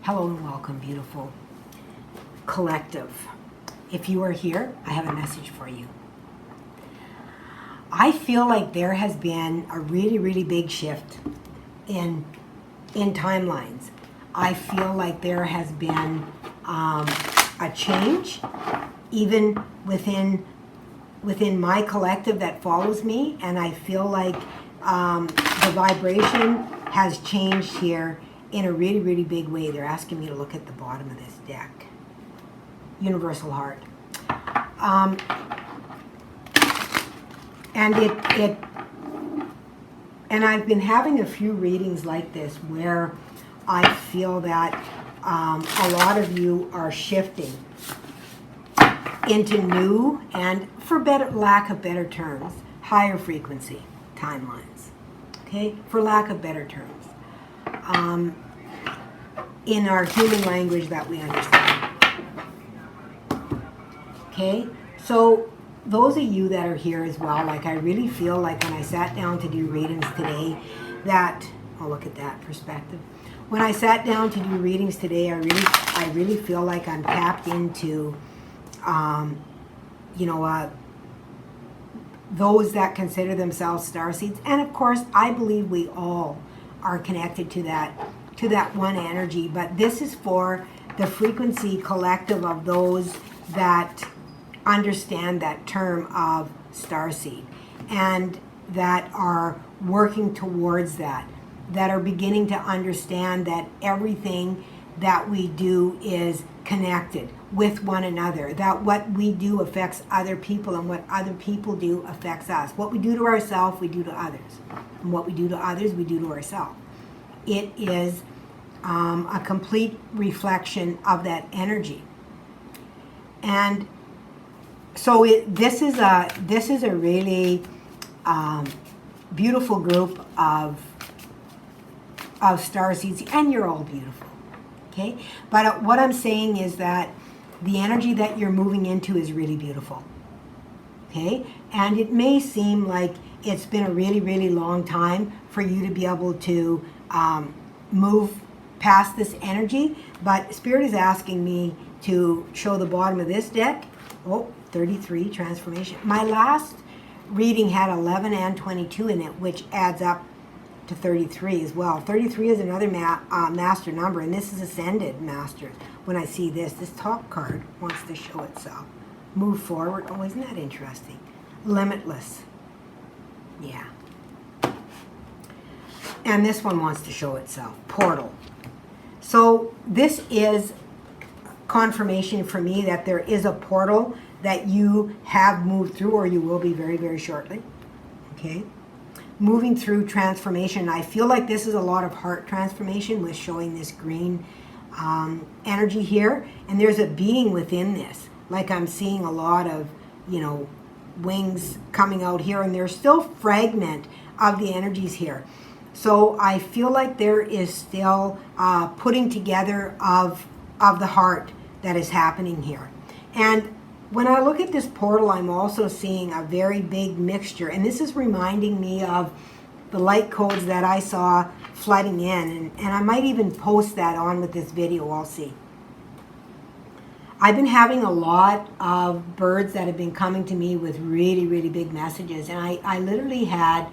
Hello and welcome, beautiful collective. If you are here, I have a message for you. I feel like there has been a really, really big shift in timelines. I feel like there has been a change, even within my collective that follows me, and I feel like the vibration has changed here in a really, really big way. They're asking me to look at the bottom of this deck. Universal Heart. And I've been having a few readings like this where I feel that a lot of you are shifting into new and, for lack of better terms, higher frequency timelines. Okay, for lack of better terms, in our human language that we understand. Okay, so those of you that are here as well, like I really feel like when I sat down to do readings today, that, oh, look at that perspective. When I sat down to do readings today, I really feel like I'm tapped into, those that consider themselves starseeds, and of course, I believe we all are connected to that one energy. But this is for the frequency collective of those that understand that term of starseed and that are working towards that are beginning to understand that everything that we do is connected with one another, that what we do affects other people and what other people do affects us. What we do to ourselves, we do to others. And what we do to others, we do to ourselves. It is a complete reflection of that energy. And so this is a really beautiful group of starseeds, and you're all beautiful, okay? But what I'm saying is that the energy that you're moving into is really beautiful, okay? And it may seem like it's been a really, really long time for you to be able to move past this energy, but Spirit is asking me to show the bottom of this deck. Oh, 33, transformation. My last reading had 11 and 22 in it, which adds up to 33 as well. 33 is another master number, and this is ascended masters. When I see this top card wants to show itself. Move forward. Oh, isn't that interesting? Limitless. Yeah. And this one wants to show itself. Portal. So this is confirmation for me that there is a portal that you have moved through, or you will be very, very shortly. Okay? Moving through transformation. I feel like this is a lot of heart transformation with showing this green energy here. And there's a being within this. Like I'm seeing a lot of, wings coming out here, and there's still fragment of the energies here. So I feel like there is still putting together of the heart that is happening here. And when I look at this portal, I'm also seeing a very big mixture. And this is reminding me of the light codes that I saw flooding in. And I might even post that on with this video, I'll see. I've been having a lot of birds that have been coming to me with really, really big messages. And I literally had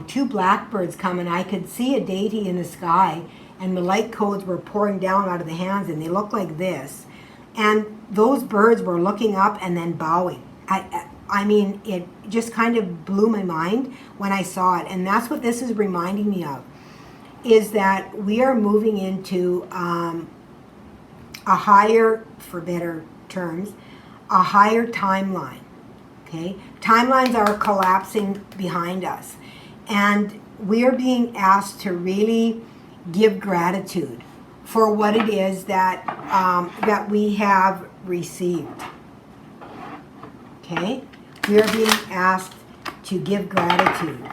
2 blackbirds come, and I could see a deity in the sky, and the light codes were pouring down out of the hands, and they looked like this. And those birds were looking up and then bowing. I mean, it just kind of blew my mind when I saw it. And that's what this is reminding me of, is that we are moving into a higher, for better terms, a higher timeline. Okay? Timelines are collapsing behind us. And we are being asked to really give gratitude for what it is that that we have received. Okay? We are being asked to give gratitude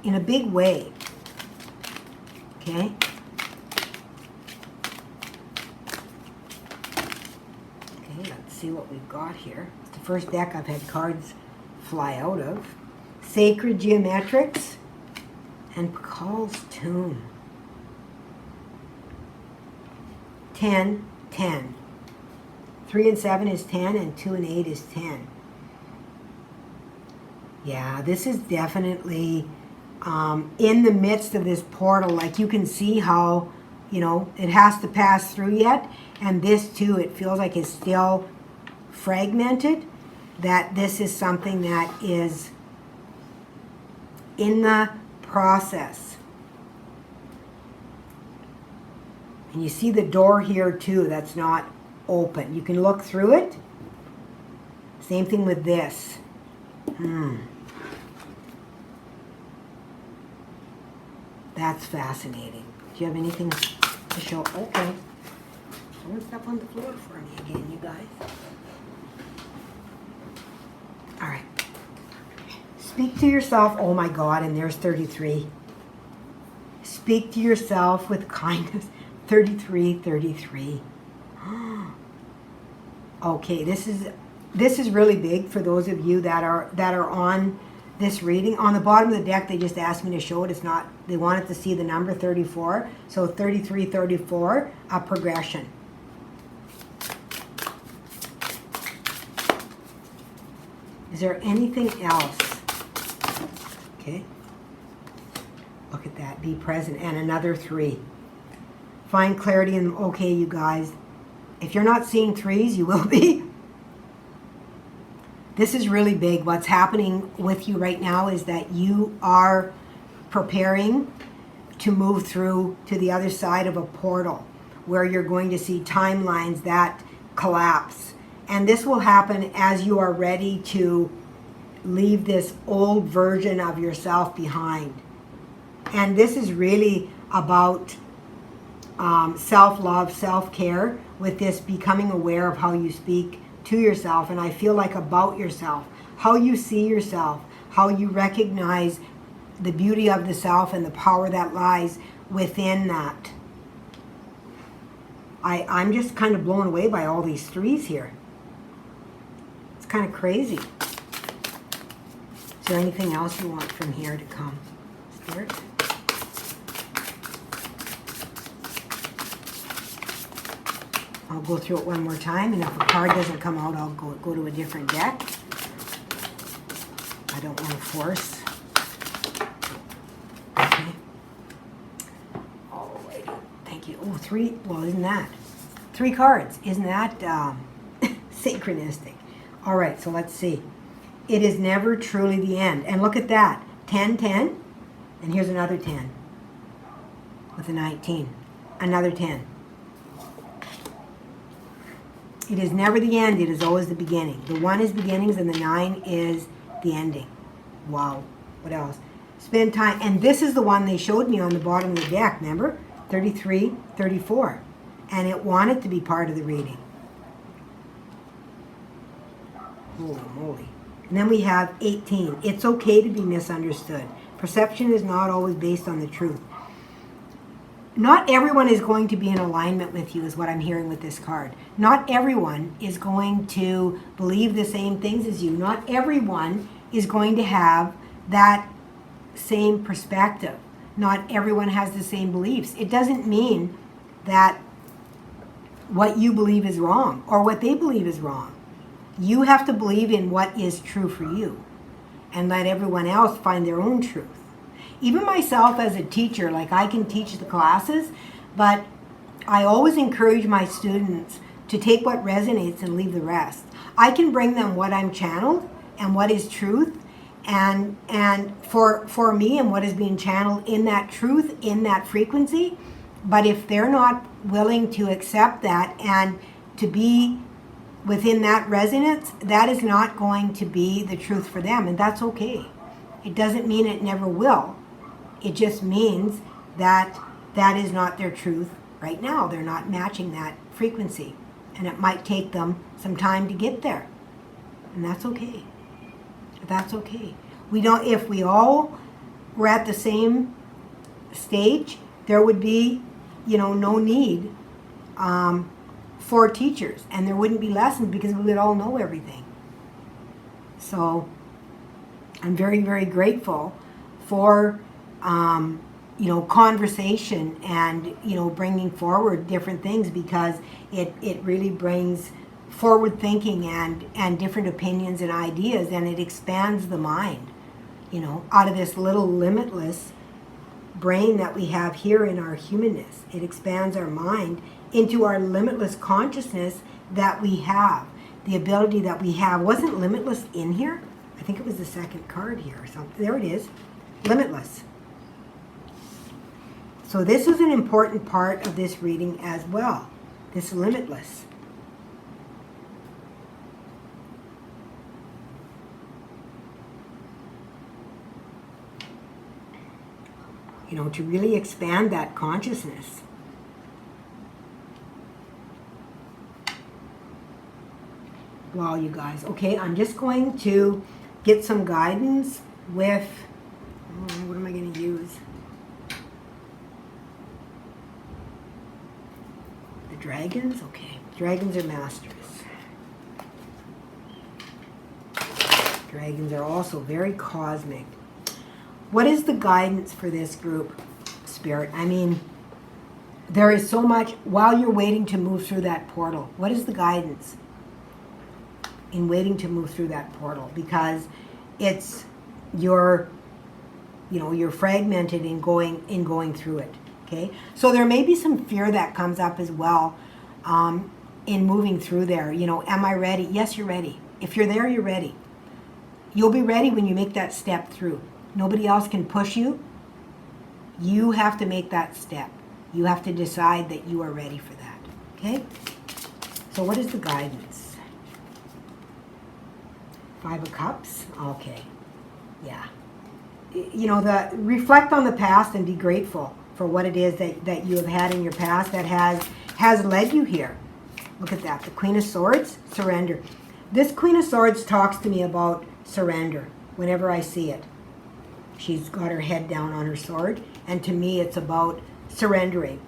in a big way. Okay? Okay, let's see what we've got here. It's the first deck I've had cards fly out of. Sacred Geometrics and Pakal's Tomb. 10, 10. 3 and 7 is 10, and 2 and 8 is 10. Yeah, this is definitely in the midst of this portal. Like, you can see how, you know, it has to pass through yet. And this too, it feels like it's still fragmented. That this is something that is in the process. And you see the door here too, that's not open. You can look through it. Same thing with this. That's fascinating. Do you have anything to show? Okay. Someone step on the floor for me again, you guys. All right. Speak to yourself. Oh my God, and there's 33. Speak to yourself with kindness. 33, 33. Okay, this is really big for those of you that are on this reading. On the bottom of the deck, they just asked me to show it. It's not, they wanted to see the number 34. So 33, 34, a progression. Is there anything else? Okay. Look at that. Be present. And another 3. Find clarity in them. Okay, you guys. If you're not seeing 3s, you will be. This is really big. What's happening with you right now is that you are preparing to move through to the other side of a portal where you're going to see timelines that collapse. And this will happen as you are ready to leave this old version of yourself behind. And this is really about self-love, self-care, with this becoming aware of how you speak to yourself. And I feel like about yourself, how you see yourself, how you recognize the beauty of the self and the power that lies within that. I'm just kind of blown away by all these 3s here. It's kind of crazy. Is there anything else you want from here to come? Spirit? I'll go through it one more time, and if a card doesn't come out, I'll go to a different deck. I don't want to force. Okay. Alrighty. Thank you. Oh, 3. Well, isn't that 3 cards? Isn't that synchronistic? All right, so let's see. It is never truly the end. And look at that. 10, 10. And here's another 10 with a 19. Another 10. It is never the end. It is always the beginning. The 1 is beginnings and the 9 is the ending. Wow. What else? Spend time. And this is the one they showed me on the bottom of the deck. Remember? 33, 34. And it wanted to be part of the reading. Holy moly. And then we have 18. It's okay to be misunderstood. Perception is not always based on the truth. Not everyone is going to be in alignment with you, is what I'm hearing with this card. Not everyone is going to believe the same things as you. Not everyone is going to have that same perspective. Not everyone has the same beliefs. It doesn't mean that what you believe is wrong or what they believe is wrong. You have to believe in what is true for you and let everyone else find their own truth. Even myself as a teacher, like, I can teach the classes, but I always encourage my students to take what resonates and leave the rest. I can bring them what I'm channeled and what is truth, and for me and what is being channeled in that truth, in that frequency. But if they're not willing to accept that and to be within that resonance, that is not going to be the truth for them, and that's okay. It doesn't mean it never will. It just means that that is not their truth right now. They're not matching that frequency. And it might take them some time to get there. And that's okay. That's okay. We don't, if we all were at the same stage, there would be, no need for teachers. And there wouldn't be lessons because we would all know everything. So I'm very, very grateful for conversation and, bringing forward different things, because it really brings forward thinking and different opinions and ideas, and it expands the mind, out of this little limitless brain that we have here in our humanness. It expands our mind into our limitless consciousness that we have. The ability that we have wasn't limitless in here. I think it was the second card here or something. There it is. Limitless. So this is an important part of this reading as well. This limitless. To really expand that consciousness. Wow, you guys. Okay, I'm just going to get some guidance with, what am I going to use? The dragons? Okay, dragons are masters. Dragons are also very cosmic. What is the guidance for this group, Spirit? I mean, there is so much while you're waiting to move through that portal. What is the guidance in waiting to move through that portal? Because it's you're fragmented in going through it. Okay, so there may be some fear that comes up as well in moving through there. Am I ready? Yes, you're ready. If you're there, you're ready. You'll be ready when you make that step through. Nobody else can push you. You have to make that step. You have to decide that you are ready for that. Okay? So what is the guidance? 5 of Cups? Okay. Yeah. Reflect on the past and be grateful for what it is that you have had in your past that has led you here. Look at that. The Queen of Swords, surrender. This Queen of Swords talks to me about surrender whenever I see it. She's got her head down on her sword, and to me it's about surrendering,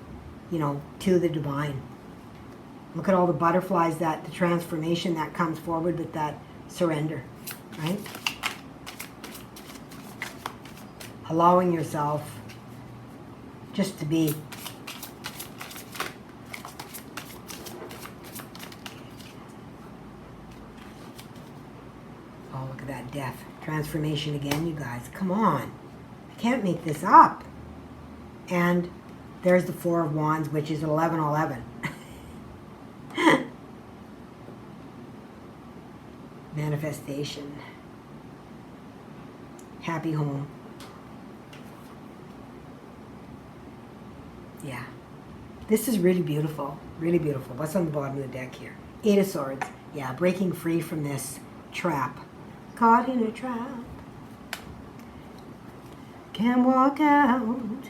to the divine. Look at all the butterflies, the transformation that comes forward with that surrender, right? Allowing yourself just to be. Oh, look at that death. Transformation again, you guys. Come on. I can't make this up. And there's the 4 of Wands, which is 1111. Manifestation. Happy home. Yeah. This is really beautiful. Really beautiful. What's on the bottom of the deck here? 8 of Swords. Yeah, breaking free from this trap. Caught in a trap. Can't walk out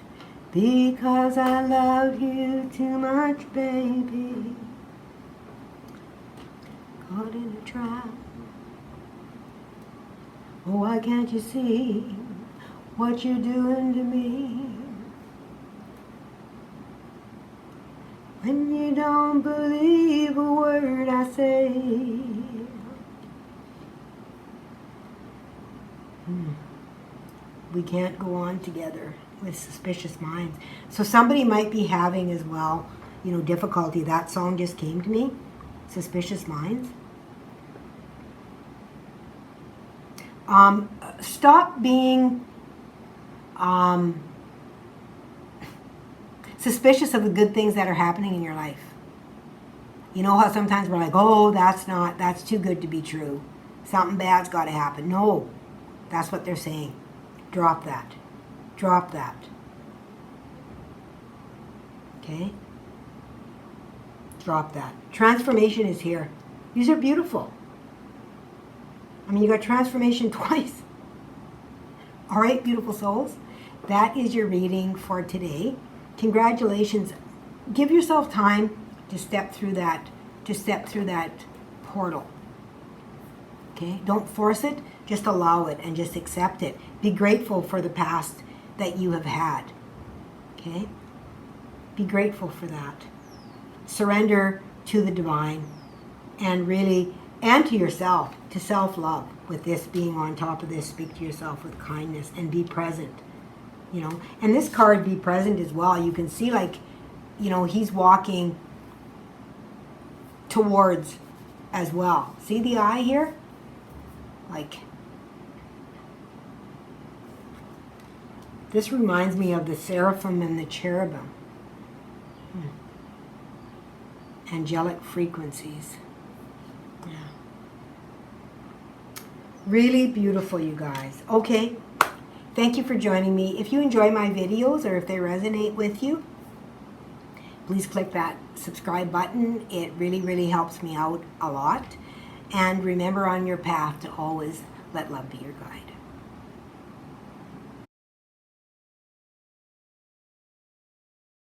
because I love you too much, baby. Caught in a trap. Oh, why can't you see what you're doing to me? When you don't believe a word I say. We can't go on together with suspicious minds. So somebody might be having as well, difficulty. That song just came to me. Suspicious minds. Stop being suspicious of the good things that are happening in your life. You know how sometimes we're like, oh, that's too good to be true. Something bad's got to happen. No, that's what they're saying. Drop that. Drop that. Okay? Drop that. Transformation is here. These are beautiful. I mean, you got transformation twice. All right, beautiful souls. That is your reading for today. Congratulations. Give yourself time to step through that portal. Okay? Don't force it. Just allow it and just accept it. Be grateful for the past that you have had. Okay? Be grateful for that. Surrender to the divine and to yourself, to self-love. With this being on top of this, speak to yourself with kindness and be present. you know. And this card, be present as well. You can see, like, you know, he's walking towards as well. See the eye here? Like, this reminds me of the seraphim and the cherubim. Angelic frequencies. Yeah. Really beautiful, you guys. Okay. Thank you for joining me. If you enjoy my videos or if they resonate with you, please click that subscribe button. It really, really helps me out a lot. And remember, on your path, to always let love be your guide.